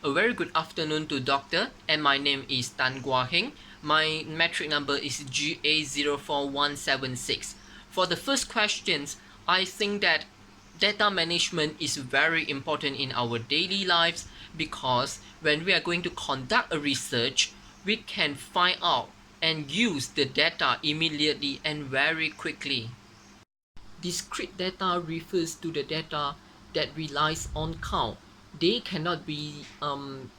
A very good afternoon to doctor, and my name is Tan Gua Heng. My metric number is GA04176. For the first questions, I think that data management is very important in our daily lives because when we are going to conduct a research, we can find out and use the data immediately and very quickly. Discrete data refers to the data that relies on count. They cannot be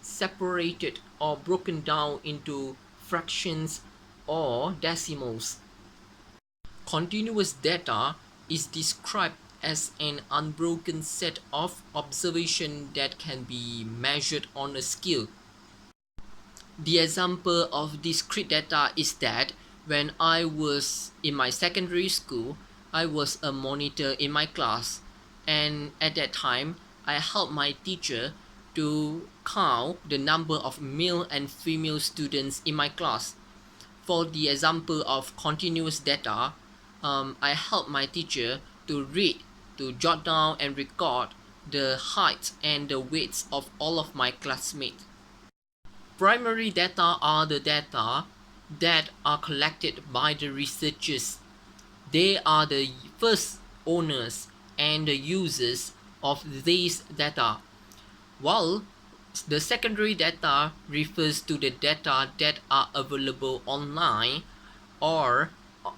separated or broken down into fractions or decimals. Continuous data is described as an unbroken set of observations that can be measured on a scale. The example of discrete data is that when I was in my secondary school, I was a monitor in my class, and at that time, I helped my teacher to count the number of male and female students in my class. For the example of continuous data, I helped my teacher to read, to jot down and record the height and the weights of all of my classmates. Primary data are the data that are collected by the researchers. They are the first owners and the users of these data, while the secondary data refers to the data that are available online or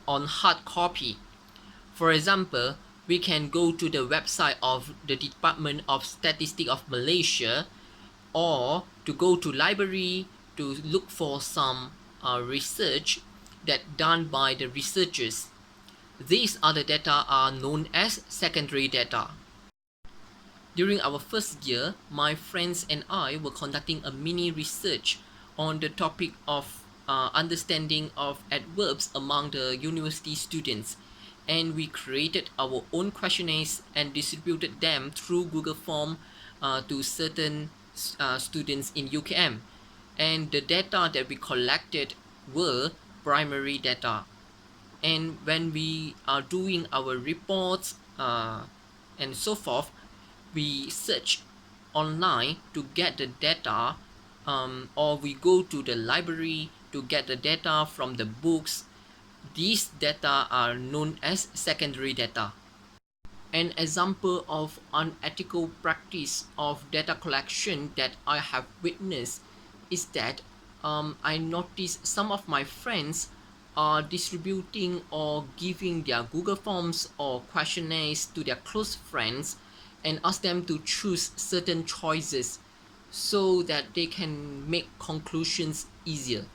on hard copy. For example, we can go to the website of the Department of Statistics of Malaysia, or to go to library to look for some research that done by the researchers. These other data are known as secondary data. During our first year, my friends and I were conducting a mini research on the topic of understanding of adverbs among the university students, and we created our own questionnaires and distributed them through Google Form to certain students in UKM, and the data that we collected were primary data. And when we are doing our reports and so forth, we search online to get the data, or we go to the library to get the data from the books. These data are known as secondary data. An example of unethical practice of data collection that I have witnessed is that I noticed some of my friends are distributing or giving their Google Forms or questionnaires to their close friends and ask them to choose certain choices so that they can make conclusions easier.